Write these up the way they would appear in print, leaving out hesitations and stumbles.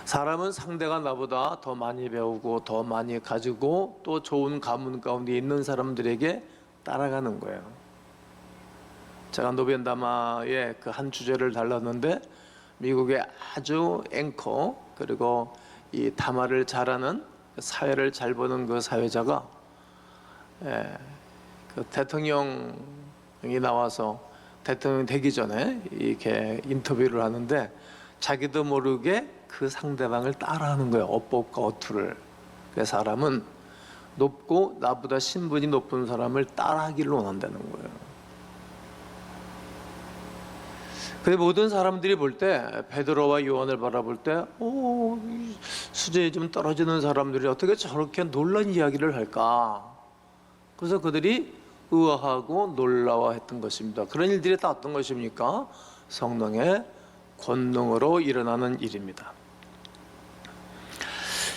사람은 상대가 나보다 더 많이 배우고 더 많이 가지고 또 좋은 가문 가운데 있는 사람들에게 따라가는 거예요. 제가 노벤다마의 그 한 주제를 달랐는데, 미국의 아주 앵커, 그리고 이 다마를 잘하는, 사회를 잘 보는 그 사회자가 그 대통령이 나와서 대통령 되기 전에 이렇게 인터뷰를 하는데, 자기도 모르게 그 상대방을 따라하는 거예요. 어법과 어투를. 그 사람은 높고 나보다 신분이 높은 사람을 따라하기를 원한다는 거예요. 근데 모든 사람들이 볼 때, 베드로와 요한을 바라볼 때, 수준이 좀 떨어지는 사람들이 어떻게 저렇게 놀란 이야기를 할까? 그래서 그들이 의아하고 놀라워했던 것입니다. 그런 일들이 다 어떤 것입니까? 성령의 권능으로 일어나는 일입니다.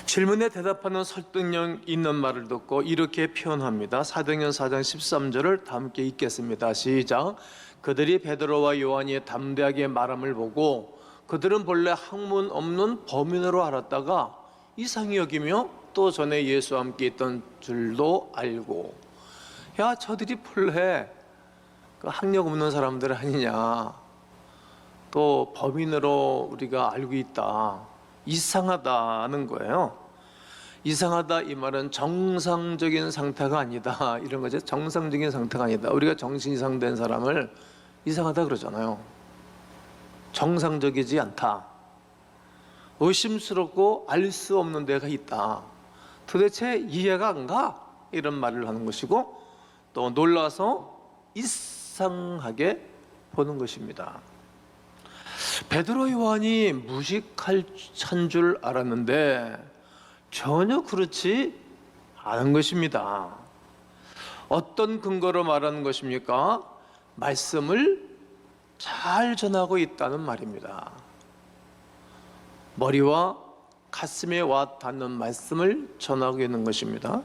질문에 대답하는 설득력 있는 말을 듣고 이렇게 표현합니다. 사도행전 4장 13절을 다 함께 읽겠습니다. 시작. 그들이 베드로와 요한이 담대하게 말함을 보고 그들은 본래 학문 없는 범인으로 알았다가 이상히 여기며 또 전에 예수와 함께 있던 줄도 알고, 야, 저들이 본래 그 학력 없는 사람들 아니냐, 또 범인으로 우리가 알고 있다, 이상하다는 거예요. 이상하다 이 말은 정상적인 상태가 아니다 이런 거죠. 정상적인 상태가 아니다. 우리가 정신 이상된 사람을 이상하다 그러잖아요. 정상적이지 않다, 의심스럽고 알 수 없는 데가 있다, 도대체 이해가 안 가, 이런 말을 하는 것이고, 또 놀라서 이상하게 보는 것입니다. 베드로 요한이 무식할 줄 알았는데 전혀 그렇지 않은 것입니다. 어떤 근거로 말하는 것입니까? 말씀을 잘 전하고 있다는 말입니다. 머리와 가슴에 와 닿는 말씀을 전하고 있는 것입니다.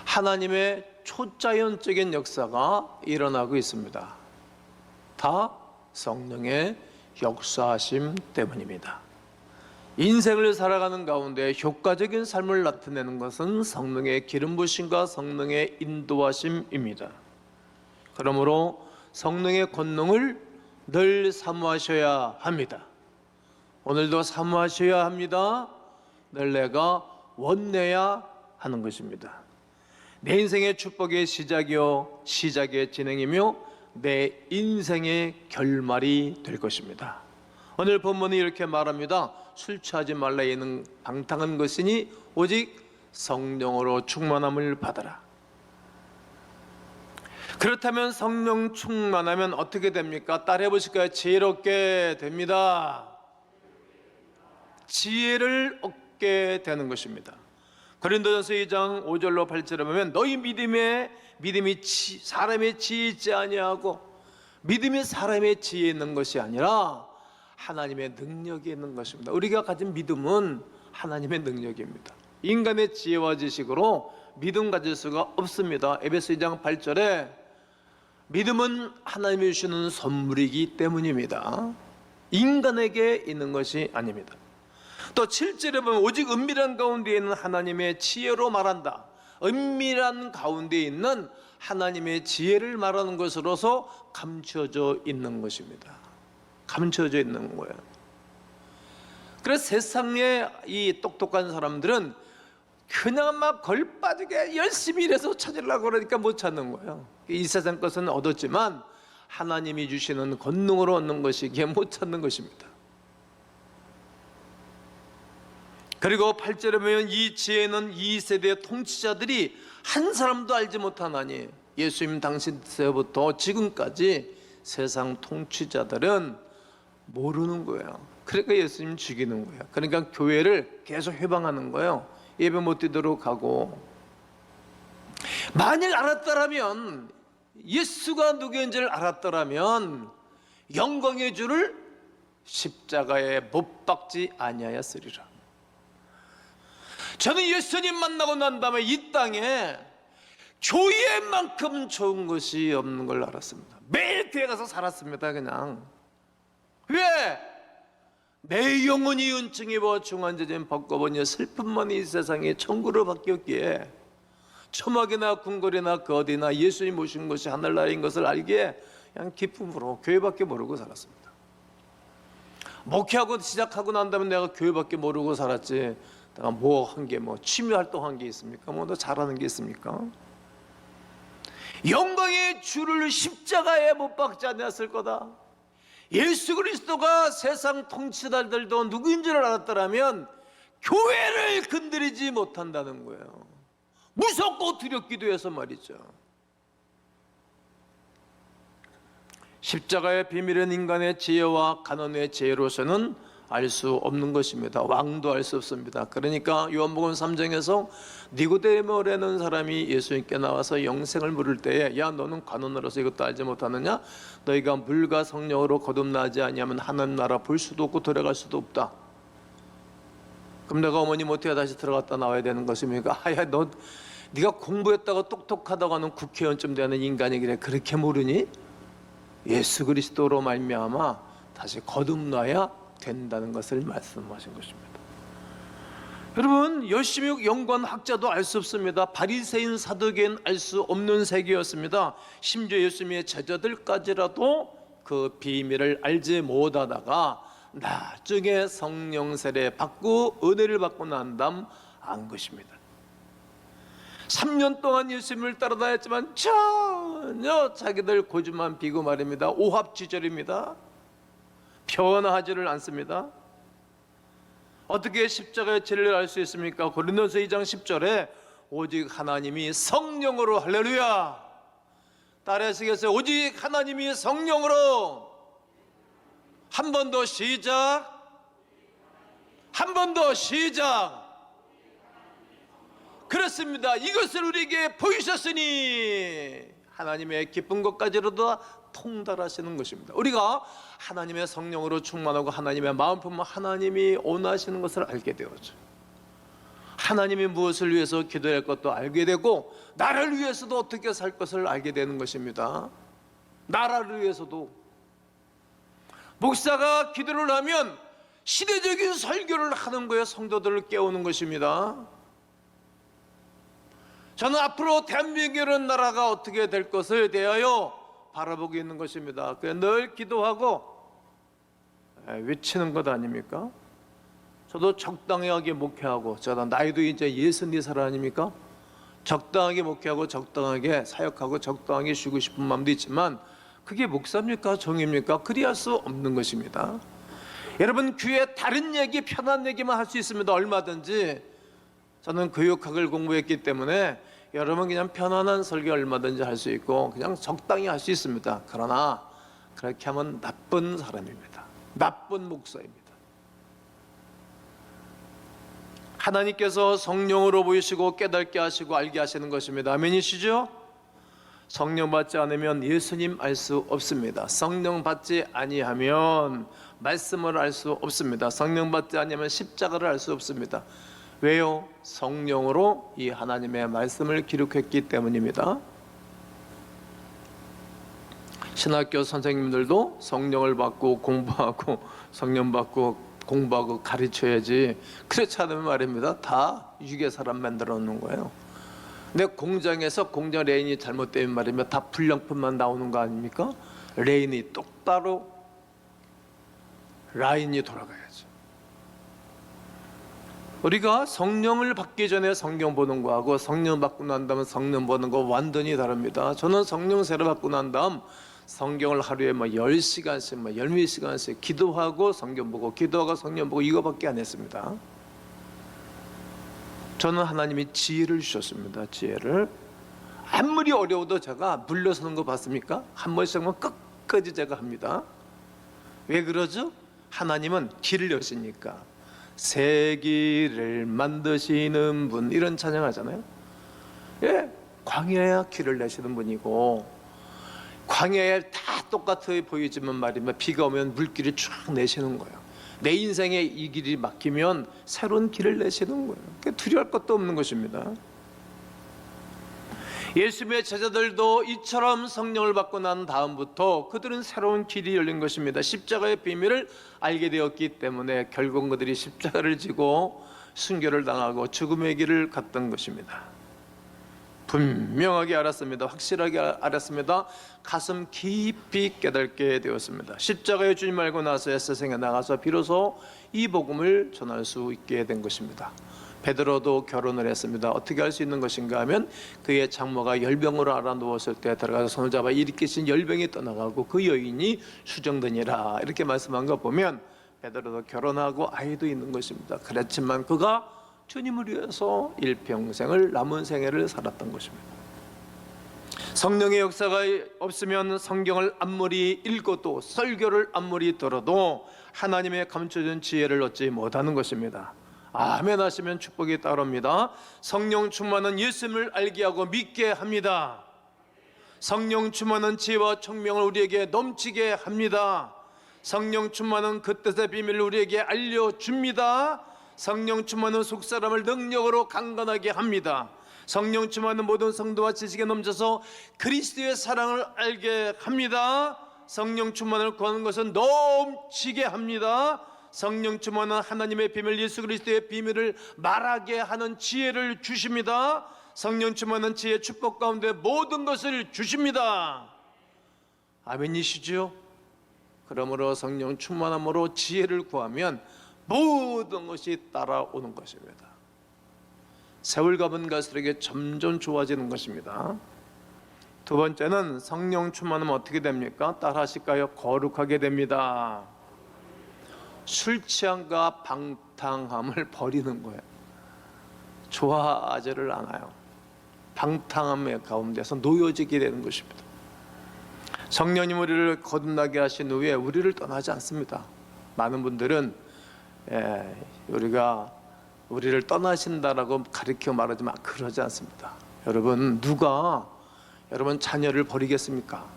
하나님의 초자연적인 역사가 일어나고 있습니다. 다 성령의 역사하심 때문입니다. 인생을 살아가는 가운데 효과적인 삶을 나타내는 것은 성령의 기름 부으심과 성령의 인도하심입니다. 그러므로 성령의 권능을 늘 사모하셔야 합니다. 오늘도 사모하셔야 합니다. 늘 내가 원내야 하는 것입니다. 내 인생의 축복의 시작이요 시작의 진행이며 내 인생의 결말이 될 것입니다. 오늘 본문이 이렇게 말합니다. 술 취하지 말라. 이는 방탕한 것이니 오직 성령으로 충만함을 받아라. 그렇다면 성령 충만하면 어떻게 됩니까? 따라해 보실까요? 지혜롭게 됩니다. 지혜를 얻게 되는 것입니다. 고린도전서 2장 5절로 8절에 보면 너희 믿음이 사람의 지혜 있지 아니하고, 믿음이 사람의 지혜에 있는 것이 아니라 하나님의 능력이 있는 것입니다. 우리가 가진 믿음은 하나님의 능력입니다. 인간의 지혜와 지식으로 믿음 가질 수가 없습니다. 에베소 2장 8절에 믿음은 하나님이 주시는 선물이기 때문입니다. 인간에게 있는 것이 아닙니다. 또 7절에 보면 오직 은밀한 가운데 있는 하나님의 지혜로 말한다. 은밀한 가운데 있는 하나님의 지혜를 말하는 것으로서 감춰져 있는 것입니다. 감춰져 있는 거예요. 그래서 세상에 이 똑똑한 사람들은 그냥 막 걸빠지게 열심히 일해서 찾으려고 그러니까 못 찾는 거예요. 이 세상 것은 얻었지만 하나님이 주시는 권능으로 얻는 것이기에 못 찾는 것입니다. 그리고 8절에 보면 이 지혜는 이 세대의 통치자들이 한 사람도 알지 못하나니, 예수님 당시 때부터 지금까지 세상 통치자들은 모르는 거예요. 그러니까 예수님 죽이는 거예요. 그러니까 교회를 계속 해방하는 거예요. 예배 못 드리도록 하고, 만일 알았더라면, 예수가 누구인지를 알았더라면 영광의 주를 십자가에 못 박지 아니하였으리라. 저는 예수님 만나고 난 다음에 이 땅에 교회만큼 좋은 것이 없는 걸 알았습니다. 매일 교회 가서 살았습니다. 그냥. 왜? 내 영혼이 은증 입어 중환자진 벗고보니 슬픔만이 이 세상에 천국으로 바뀌었기에 초막이나 궁궐이나 그 어디나 예수님 모신 것이 하늘나라인 것을 알기에 그냥 기쁨으로 교회밖에 모르고 살았습니다. 목회하고 시작하고 난 다음에 내가 교회밖에 모르고 살았지, 내가 뭐 한 게 뭐 취미 활동한 게 있습니까? 뭐 더 잘하는 게 있습니까? 영광의 주를 십자가에 못 박지 않았을 거다. 예수 그리스도가 세상 통치자들도 누구인 줄 알았더라면 교회를 건드리지 못한다는 거예요. 무섭고 두렵기도 해서 말이죠. 십자가의 비밀은 인간의 지혜와 간언의 지혜로서는 알 수 없는 것입니다. 왕도 알 수 없습니다. 그러니까 요한복음 3장에서 니고데모라는 사람이 예수님께 나와서 영생을 물을 때에, 야 너는 간언으로서 이것도 알지 못하느냐? 너희가 물과 성령으로 거듭나지 아니하면 하나님 나라 볼 수도 없고 들어갈 수도 없다. 그럼 내가 어머니 못해 다시 들어갔다 나와야 되는 것입니까? 아야 너 네가 공부했다고 똑똑하다고 하는 국회의원쯤 되는 인간이길래 그렇게 모르니? 예수 그리스도로 말미암아 다시 거듭나야 된다는 것을 말씀하신 것입니다. 여러분, 열심히 연구한 학자도 알 수 없습니다. 바리새인 사두개인 알 수 없는 세계였습니다. 심지어 예수님의 제자들까지라도 그 비밀을 알지 못하다가 나중에 성령 세례 받고 은혜를 받고 난 다음 안 것입니다. 3년 동안 예수님을 따라다녔지만 전혀 자기들 고집만 피고 말입니다. 오합지졸입니다. 변화하지를 않습니다. 어떻게 십자가의 진리를 알 수 있습니까? 고린도서 2장 10절에 오직 하나님이 성령으로, 할렐루야, 따라하시겠어요? 오직 하나님이 성령으로. 한 번 더 시작. 한 번 더 시작. 그렇습니다. 이것을 우리에게 보이셨으니 하나님의 기쁜 것까지로도 통달하시는 것입니다. 우리가 하나님의 성령으로 충만하고 하나님의 마음 품으면 하나님이 원하시는 것을 알게 되었죠. 하나님이 무엇을 위해서 기도할 것도 알게 되고 나를 위해서도 어떻게 살 것을 알게 되는 것입니다. 나라를 위해서도. 목사가 기도를 하면 시대적인 설교를 하는 거에 성도들을 깨우는 것입니다. 저는 앞으로 대한민국이라는 나라가 어떻게 될 것을 대하여 바라보고 있는 것입니다. 늘 기도하고 외치는 것 아닙니까? 저도 적당하게 목회하고, 제가 나이도 이제 64살 아닙니까? 적당하게 목회하고 적당하게 사역하고 적당하게 쉬고 싶은 마음도 있지만 그게 목사입니까? 종입니까? 그리할 수 없는 것입니다. 여러분, 교회 다른 얘기, 편한 얘기만 할 수 있습니다. 얼마든지. 저는 교육학을 공부했기 때문에 여러분 그냥 편안한 설교 얼마든지 할 수 있고 그냥 적당히 할 수 있습니다. 그러나 그렇게 하면 나쁜 사람입니다. 나쁜 목사입니다. 하나님께서 성령으로 보이시고 깨닫게 하시고 알게 하시는 것입니다. 아멘이시죠? 성령 받지 않으면 예수님 알 수 없습니다. 성령 받지 아니하면 말씀을 알 수 없습니다. 성령 받지 아니하면 십자가를 알 수 없습니다. 왜요? 성령으로 이 하나님의 말씀을 기록했기 때문입니다. 신학교 선생님들도 성령을 받고 공부하고 성령 받고 공부하고 가르쳐야지, 그렇지 않으면 말입니다, 다 유괴 사람 만들어 놓는 거예요. 근데 공장에서 공장 레인이 잘못되면 말이면 다 불량품만 나오는 거 아닙니까? 레인이 똑바로 라인이 돌아가야죠. 우리가 성령을 받기 전에 성경 보는 거하고 성령 받고 난 다음에 성령 보는 거 완전히 다릅니다. 저는 성령 세례 받고 난 다음 성경을 하루에 10시간씩, 10몇 시간씩 기도하고 성경 보고 기도하고 성경 보고 이거밖에 안 했습니다. 저는 하나님이 지혜를 주셨습니다. 지혜를. 아무리 어려워도 제가 물러서는 거 봤습니까? 한 번씩만 끝까지 제가 합니다. 왜 그러죠? 하나님은 길을 여시니까. 새 길을 만드시는 분, 이런 찬양하잖아요. 예, 광야야 길을 내시는 분이고, 광야에 다 똑같아 보이지만 말이면 비가 오면 물길을 쫙 내시는 거예요. 내 인생에 이 길이 막히면 새로운 길을 내시는 거예요. 두려워할 것도 없는 것입니다. 예수님의 제자들도 이처럼 성령을 받고 난 다음부터 그들은 새로운 길이 열린 것입니다. 십자가의 비밀을 알게 되었기 때문에 결국 그들이 십자가를 지고 순교를 당하고 죽음의 길을 갔던 것입니다. 분명하게 알았습니다. 확실하게 알았습니다. 가슴 깊이 깨닫게 되었습니다. 십자가의 주님 알고 나서 세상에 나가서 비로소 이 복음을 전할 수 있게 된 것입니다. 베드로도 결혼을 했습니다. 어떻게 할 수 있는 것인가 하면 그의 장모가 열병으로 앓아 누웠을 때 들어가서 손을 잡아 일으키신 열병이 떠나가고 그 여인이 수정되니라 이렇게 말씀한 거 보면 베드로도 결혼하고 아이도 있는 것입니다. 그렇지만 그가 주님을 위해서 일평생을 남은 생애를 살았던 것입니다. 성령의 역사가 없으면 성경을 아무리 읽어도 설교를 아무리 들어도 하나님의 감춰준 지혜를 얻지 못하는 것입니다. 아멘 하시면 축복이 따릅니다. 성령 충만은 예수님을 알게 하고 믿게 합니다. 성령 충만은 지혜와 총명을 우리에게 넘치게 합니다. 성령 충만은 그 뜻의 비밀을 우리에게 알려줍니다. 성령 충만은 속사람을 능력으로 강건하게 합니다. 성령 충만은 모든 성도와 지식에 넘쳐서 그리스도의 사랑을 알게 합니다. 성령 충만을 구하는 것은 넘치게 합니다. 성령 충만은 하나님의 비밀 예수 그리스도의 비밀을 말하게 하는 지혜를 주십니다. 성령 충만은 지혜 축복 가운데 모든 것을 주십니다. 아멘이시죠? 그러므로 성령 충만함으로 지혜를 구하면 모든 것이 따라오는 것입니다. 세월 가면 갈수록 점점 좋아지는 것입니다. 두 번째는 성령 충만하면 어떻게 됩니까? 따라하실까요? 거룩하게 됩니다. 술 취함과 방탕함을 버리는 거예요. 좋아하지를 않아요. 방탕함의 가운데서 놓여지게 되는 것입니다. 성령님 우리를 거듭나게 하신 후에 우리를 떠나지 않습니다. 많은 분들은 우리가 우리를 떠나신다라고 가르쳐 말하지만 그러지 않습니다. 여러분, 누가 여러분 자녀를 버리겠습니까?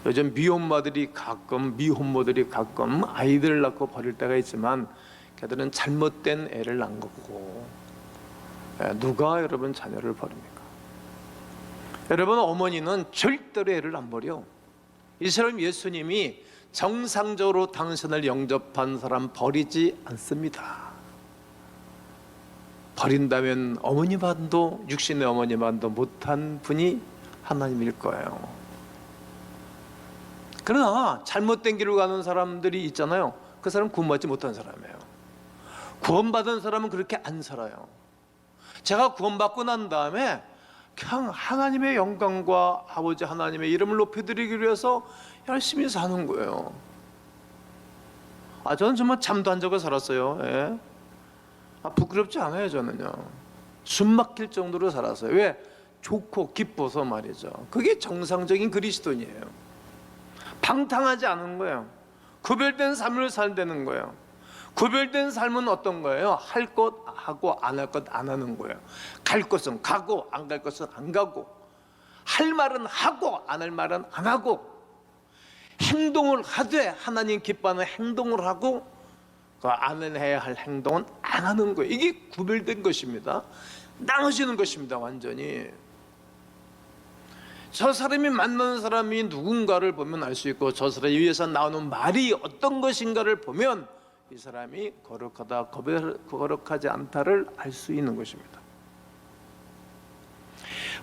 요즘 미혼모들이 가끔 아이들을 낳고 버릴 때가 있지만 걔들은 잘못된 애를 낳은 거고, 누가 여러분 자녀를 버립니까? 여러분, 어머니는 절대로 애를 안 버려. 이처럼 예수님이 정상적으로 당신을 영접한 사람 버리지 않습니다. 버린다면 어머니만도, 육신의 어머니만도 못한 분이 하나님일 거예요. 그러나 잘못된 길을 가는 사람들이 있잖아요. 그 사람은 구원받지 못한 사람이에요. 구원받은 사람은 그렇게 안 살아요. 제가 구원받고 난 다음에 그냥 하나님의 영광과 아버지 하나님의 이름을 높여드리기 위해서 열심히 사는 거예요. 저는 정말 잠도 안 자고 살았어요. 예. 부끄럽지 않아요. 저는요, 숨 막힐 정도로 살았어요. 왜? 좋고 기뻐서 말이죠. 그게 정상적인 그리스도인이에요. 방탕하지 않은 거예요. 구별된 삶을 살되는 거예요. 구별된 삶은 어떤 거예요? 할 것 하고 안 할 것 안 하는 거예요. 갈 것은 가고 안 갈 것은 안 가고, 할 말은 하고 안 할 말은 안 하고, 행동을 하되 하나님 기뻐하는 행동을 하고 안 해야 할 행동은 안 하는 거예요. 이게 구별된 것입니다. 나눠지는 것입니다. 완전히. 저 사람이 만나는 사람이 누군가를 보면 알 수 있고, 저 사람이 위에서 나오는 말이 어떤 것인가를 보면 이 사람이 거룩하다, 거룩하지 않다를 알 수 있는 것입니다.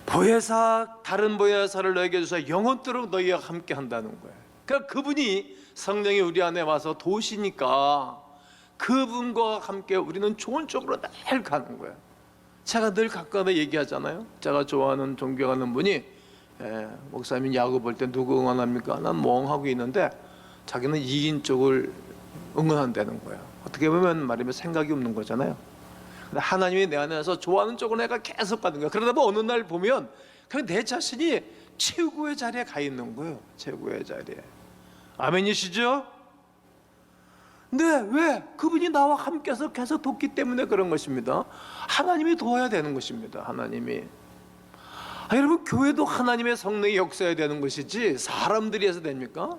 보혜사, 다른 보혜사를 너에게 주사 영원토록 너희와 함께 한다는 거예요. 그러니까 그분이, 성령이 우리 안에 와서 도시니까 그분과 함께 우리는 좋은 쪽으로 늘 가는 거예요. 제가 늘 가까이 얘기하잖아요. 제가 좋아하는, 존경하는 분이 목사님 야구 볼 때 누구 응원합니까? 난 멍하고 있는데 자기는 이긴 쪽을 응원한다는 거예요. 어떻게 보면 말이면 생각이 없는 거잖아요. 근데 하나님이 내 안에서 좋아하는 쪽을 내가 계속 가는 거예요. 그러다 보면 어느 날 보면 그냥 내 자신이 최고의 자리에 가 있는 거예요. 최고의 자리에. 아멘이시죠? 네, 왜? 그분이 나와 함께서 계속 돕기 때문에 그런 것입니다. 하나님이 도와야 되는 것입니다. 하나님이. 여러분, 교회도 하나님의 성령이 역사해야 되는 것이지 사람들이 해서 됩니까?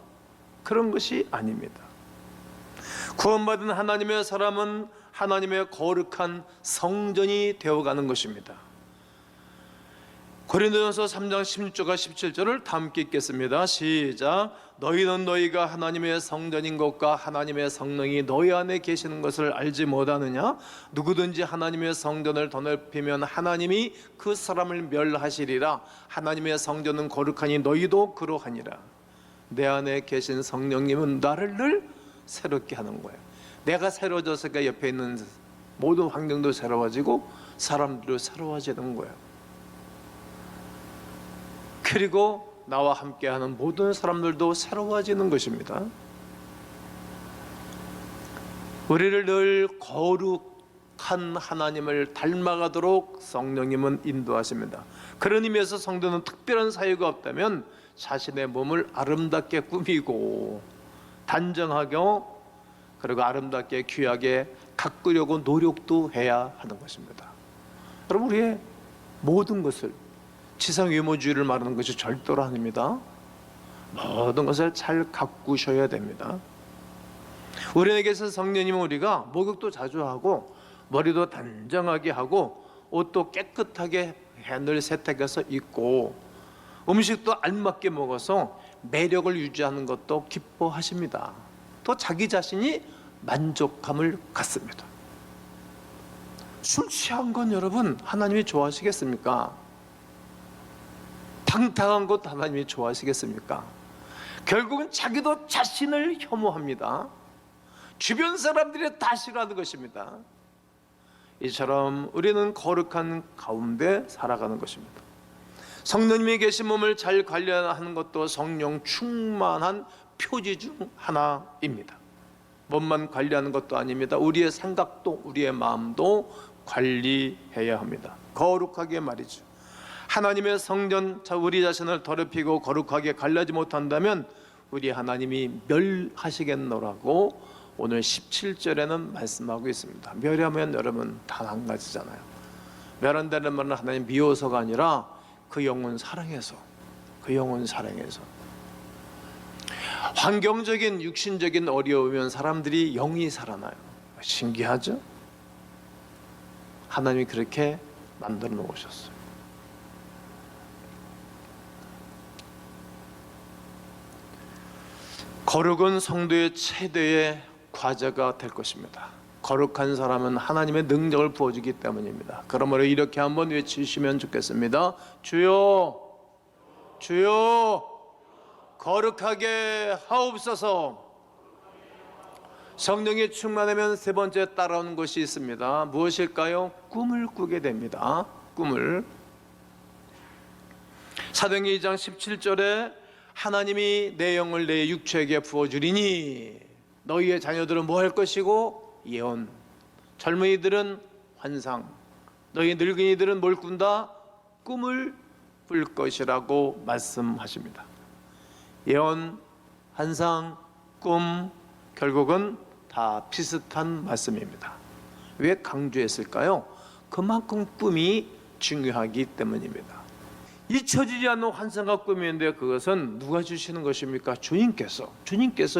그런 것이 아닙니다. 구원받은 하나님의 사람은 하나님의 거룩한 성전이 되어가는 것입니다. 고린도전서 3장 16절과 17절을 다 함께 읽겠습니다. 시작. 너희는 너희가 하나님의 성전인 것과 하나님의 성령이 너희 안에 계시는 것을 알지 못하느냐? 누구든지 하나님의 성전을 더럽히면 하나님이 그 사람을 멸하시리라. 하나님의 성전은 거룩하니 너희도 그러하니라. 내 안에 계신 성령님은 나를 늘 새롭게 하는 거예요. 내가 새로워져서니까 옆에 있는 모든 환경도 새로워지고 사람들도 새로워지는 거예요. 그리고 나와 함께하는 모든 사람들도 새로워지는 것입니다. 우리를 늘 거룩한 하나님을 닮아가도록 성령님은 인도하십니다. 그런 의미에서 성도는 특별한 사유가 없다면 자신의 몸을 아름답게 꾸미고 단정하게 그리고 아름답게 귀하게 가꾸려고 노력도 해야 하는 것입니다. 여러분, 우리의 모든 것을 지상 외모주의를 말하는 것이 절대로 아닙니다. 모든 것을 잘 가꾸셔야 됩니다. 우리에게서 성령님은 우리가 목욕도 자주 하고 머리도 단정하게 하고 옷도 깨끗하게 늘 세탁해서 입고 음식도 알맞게 먹어서 매력을 유지하는 것도 기뻐하십니다. 또 자기 자신이 만족감을 갖습니다. 술 취한 건 여러분 하나님이 좋아하시겠습니까? 당당한 것 하나님이 좋아하시겠습니까? 결국은 자기도 자신을 혐오합니다. 주변 사람들이 다 싫어하는 것입니다. 이처럼 우리는 거룩한 가운데 살아가는 것입니다. 성령님이 계신 몸을 잘 관리하는 것도 성령 충만한 표지 중 하나입니다. 몸만 관리하는 것도 아닙니다. 우리의 생각도 우리의 마음도 관리해야 합니다. 거룩하게 말이죠. 하나님의 성전, 우리 자신을 더럽히고 거룩하게 관리하지 못한다면 우리 하나님이 멸하시겠노라고 오늘 17절에는 말씀하고 있습니다. 멸하면 여러분 단 한 가지잖아요. 멸한다는 말은 하나님 미워서가 아니라 그 영혼 사랑해서, 그 영혼 사랑해서. 환경적인 육신적인 어려우면 사람들이 영이 살아나요. 신기하죠? 하나님이 그렇게 만들어 놓으셨어요. 거룩은 성도의 최대의 과제가 될 것입니다. 거룩한 사람은 하나님의 능력을 부어주기 때문입니다. 그러므로 이렇게 한번 외치시면 좋겠습니다. 주여, 주여, 거룩하게 하옵소서. 성령이 충만하면 세 번째 따라오는 것이 있습니다. 무엇일까요? 꿈을 꾸게 됩니다. 꿈을. 사도행전 2장 17절에 하나님이 내 영을 내 육체에게 부어주리니 너희의 자녀들은 뭐 할 것이고 예언, 젊은이들은 환상, 너희 늙은이들은 뭘 꾼다? 꿈을 꿀 것이라고 말씀하십니다. 예언, 환상, 꿈 결국은 다 비슷한 말씀입니다. 왜 강조했을까요? 그만큼 꿈이 중요하기 때문입니다. 잊혀지지 않는 환상과 꿈인데 그것은 누가 주시는 것입니까? 주님께서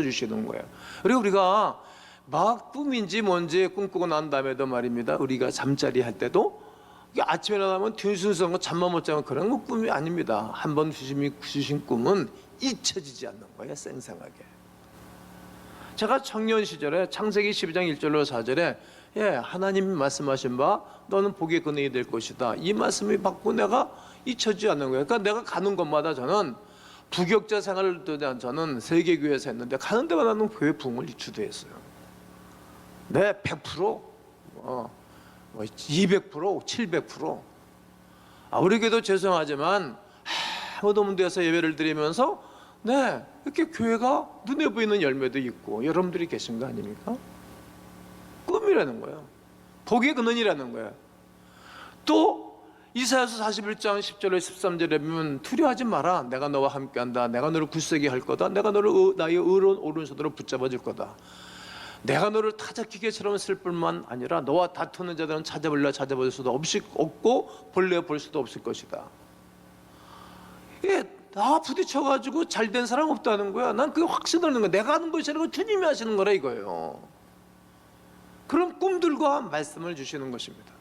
주시는 거예요. 그리고 우리가 막 꿈인지 뭔지 꿈꾸고 난 다음에도 말입니다. 우리가 잠자리 할 때도 아침에 일어나면 뒤숭숭한 거 잠만 못 자면 그런 거 꿈이 아닙니다. 한번 주신 꿈은 잊혀지지 않는 거예요. 생생하게. 제가 청년 시절에 창세기 12장 1절로 4절에 하나님이 말씀하신 바 너는 복의 근원이 될 것이다. 이 말씀을 받고 내가 잊혀지지 않는 거예요. 그러니까 내가 가는 곳마다 저는 부격자 생활을 저는 세계교회에서 했는데 가는 데마다 나는 교회 부흥을 주도했어요. 네, 100%, 200%, 700%. 우리 교회도 죄송하지만 아무도 없는 데서 예배를 드리면서 이렇게 교회가 눈에 보이는 열매도 있고 여러분들이 계신 거 아닙니까? 꿈이라는 거예요. 복의 근원이라는 거예요. 또 이사야서 41장 10절에 13절에 보면 두려워하지 마라. 내가 너와 함께한다. 내가 너를 굳세게 할 거다. 내가 너를 나의 의로운 오른손으로 붙잡아 줄 거다. 내가 너를 타작기계처럼 쓸 뿐만 아니라 너와 다투는 자들은 찾아볼 수도 없고 볼래 볼 수도 없을 것이다. 나 부딪혀가지고 잘된 사람 없다는 거야. 난 그게 확신하는 거야. 내가 하는 것이 아니고 주님이 하시는 거라 이거예요. 그런 꿈들과 말씀을 주시는 것입니다.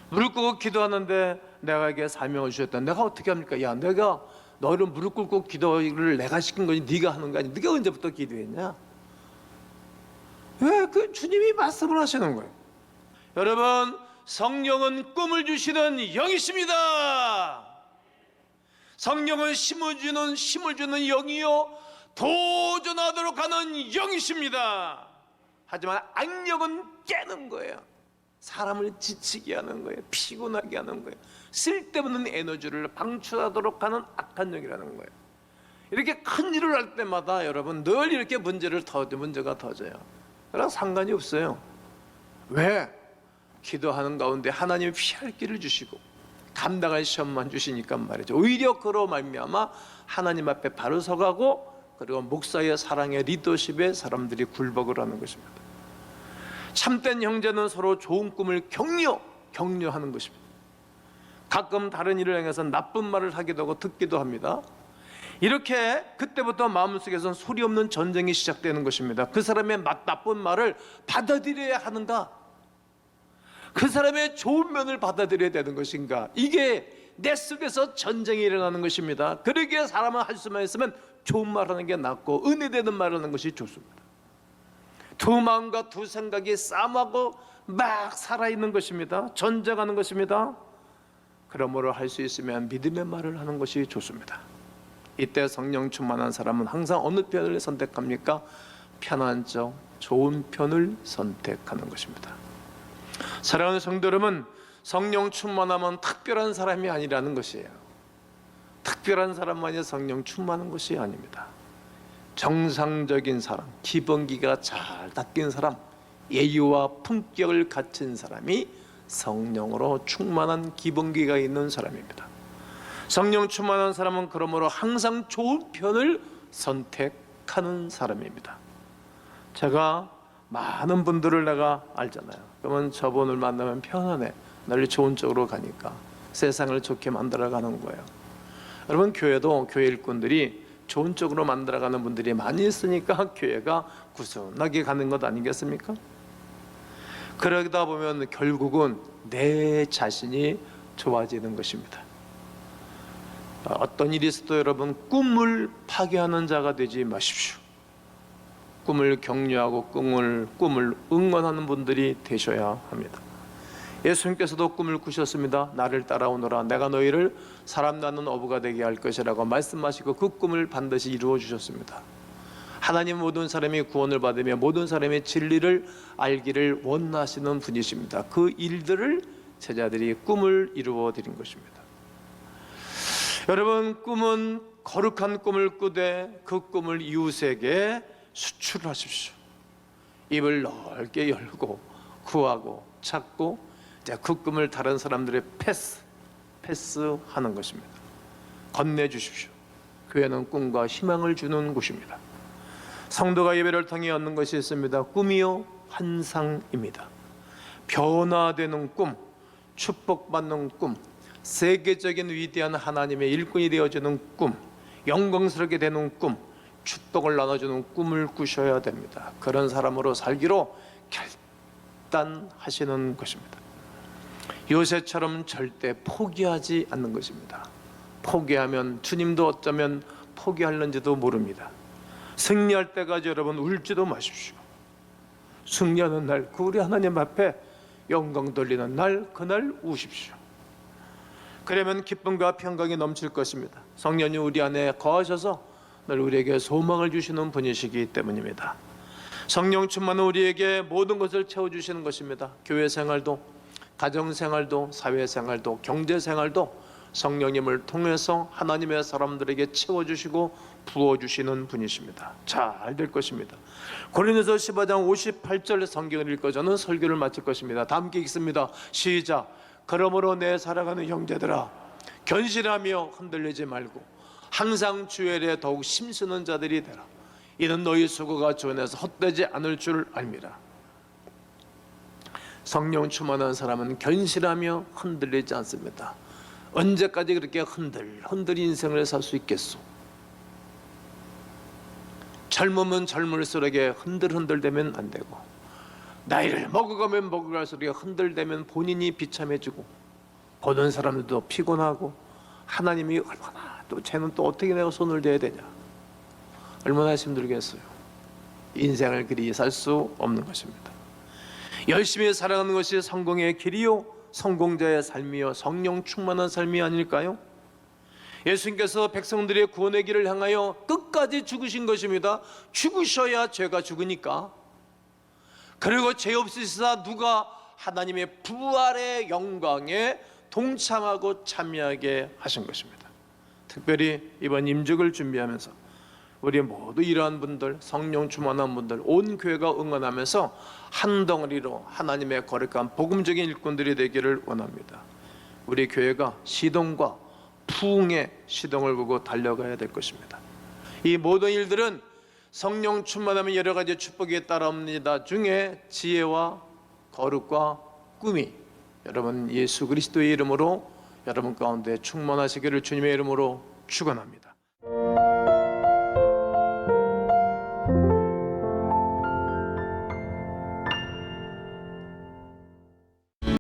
무릎 꿇고 기도하는데 내가에게 사명을 주셨다. 내가 어떻게 합니까? 야, 내가 너를 무릎 꿇고 기도를 내가 시킨 거지 네가 하는 거 아니? 네가 언제부터 기도했냐? 왜? 그 주님이 말씀을 하시는 거예요. 여러분, 성령은 꿈을 주시는 영이십니다. 성령은 힘을 주는 영이요 도전하도록 하는 영이십니다. 하지만 악령은 깨는 거예요. 사람을 지치게 하는 거예요. 피곤하게 하는 거예요. 쓸데없는 에너지를 방출하도록 하는 악한 영이라는 거예요. 이렇게 큰 일을 할 때마다 여러분 늘 이렇게 문제가 터져요. 그랑 상관이 없어요. 왜? 기도하는 가운데 하나님이 피할 길을 주시고 감당할 시험만 주시니까 말이죠. 오히려 그로 말미암아 하나님 앞에 바로 서가고, 그리고 목사의 사랑의 리더십에 사람들이 굴복을 하는 것입니다. 참된 형제는 서로 좋은 꿈을 격려하는 것입니다. 가끔 다른 일을 향해서 나쁜 말을 하기도 하고 듣기도 합니다. 이렇게 그때부터 마음속에서는 소리 없는 전쟁이 시작되는 것입니다. 그 사람의 나쁜 말을 받아들여야 하는가? 그 사람의 좋은 면을 받아들여야 되는 것인가? 이게 내 속에서 전쟁이 일어나는 것입니다. 그러기에 사람은 할 수만 있으면 좋은 말하는 게 낫고 은혜되는 말하는 것이 좋습니다. 두 마음과 두 생각이 싸움하고 막 살아있는 것입니다. 전쟁하는 것입니다. 그러므로 할 수 있으면 믿음의 말을 하는 것이 좋습니다. 이때 성령 충만한 사람은 항상 어느 편을 선택합니까? 편한 쪽, 좋은 편을 선택하는 것입니다. 사랑하는 성도 여러분, 성령 충만하면 특별한 사람이 아니라는 것이에요. 특별한 사람만이 성령 충만한 것이 아닙니다. 정상적인 사람, 기본기가 잘 닦인 사람, 예의와 품격을 갖춘 사람이 성령으로 충만한 기본기가 있는 사람입니다. 성령 충만한 사람은 그러므로 항상 좋은 편을 선택하는 사람입니다. 제가 많은 분들을 내가 알잖아요. 그러면 저분을 만나면 편안해. 널리 좋은 쪽으로 가니까 세상을 좋게 만들어가는 거예요. 여러분, 교회도 교회 일꾼들이 좋은 쪽으로 만들어가는 분들이 많이 있으니까 교회가 구순하게 가는 것 아니겠습니까? 그러다 보면 결국은 내 자신이 좋아지는 것입니다. 어떤 일이 있어도 여러분 꿈을 파괴하는 자가 되지 마십시오. 꿈을 격려하고 꿈을 응원하는 분들이 되셔야 합니다. 예수님께서도 꿈을 꾸셨습니다. 나를 따라오너라, 내가 너희를 사람 낳는 어부가 되게 할 것이라고 말씀하시고 그 꿈을 반드시 이루어 주셨습니다. 하나님 모든 사람이 구원을 받으며 모든 사람의 진리를 알기를 원하시는 분이십니다. 그 일들을 제자들이 꿈을 이루어 드린 것입니다. 여러분, 꿈은 거룩한 꿈을 꾸되 그 꿈을 이웃에게 수출하십시오. 입을 넓게 열고 구하고 찾고 그 꿈을 다른 사람들의 패스하는 것입니다. 건네주십시오. 교회는 꿈과 희망을 주는 곳입니다. 성도가 예배를 통해 얻는 것이 있습니다. 꿈이요 환상입니다. 변화되는 꿈, 축복받는 꿈, 세계적인 위대한 하나님의 일꾼이 되어주는 꿈, 영광스럽게 되는 꿈, 축복을 나눠주는 꿈을 꾸셔야 됩니다. 그런 사람으로 살기로 결단하시는 것입니다. 요새처럼 절대 포기하지 않는 것입니다. 포기하면 주님도 어쩌면 포기하는지도 모릅니다. 승리할 때까지 여러분 울지도 마십시오. 승리하는 날, 그 우리 하나님 앞에 영광 돌리는 날, 그날 우십시오. 그러면 기쁨과 평강이 넘칠 것입니다. 성령이 우리 안에 거하셔서 늘 우리에게 소망을 주시는 분이시기 때문입니다. 성령 충만은 우리에게 모든 것을 채워주시는 것입니다. 교회 생활도, 가정 생활도, 사회 생활도, 경제 생활도 성령님을 통해서 하나님의 사람들에게 채워주시고 부어주시는 분이십니다. 잘 될 것입니다. 고린도서 15장 58절 성경을 읽고 저는 설교를 마칠 것입니다. 다 함께 읽습니다. 시작. 그러므로 내 사랑하는 형제들아, 견실하며 흔들리지 말고 항상 주일에 더욱 힘쓰는 자들이 되라. 이는 너희 수고가 주 안에서 헛되지 않을 줄 알미라. 성령 충만한 사람은 견실하며 흔들리지 않습니다. 언제까지 그렇게 흔들 인생을 살 수 있겠소? 젊으면 젊을수록에 흔들되면 안 되고, 나이를 먹어가면 먹어갈수록 흔들되면 본인이 비참해지고 보는 사람들도 피곤하고 하나님이 얼마나 또 쟤는 또 어떻게 내가 손을 대야 되냐, 얼마나 힘들겠어요. 인생을 그리 살 수 없는 것입니다. 열심히 살아가는 것이 성공의 길이요 성공자의 삶이요 성령 충만한 삶이 아닐까요? 예수님께서 백성들의 구원의 길을 향하여 끝까지 죽으신 것입니다. 죽으셔야 죄가 죽으니까. 그리고 죄 없으시사 누가 하나님의 부활의 영광에 동참하고 참여하게 하신 것입니다. 특별히 이번 임직을 준비하면서 우리 모두 이러한 분들, 성령 충만한 분들, 온 교회가 응원하면서 한 덩어리로 하나님의 거룩한 복음적인 일꾼들이 되기를 원합니다. 우리 교회가 시동과 부흥의 시동을 보고 달려가야 될 것입니다. 이 모든 일들은 성령 충만하면 여러 가지 축복이 따라옵니다. 중에 지혜와 거룩과 꿈이 여러분 예수 그리스도의 이름으로 여러분 가운데 충만하시기를 주님의 이름으로 축원합니다.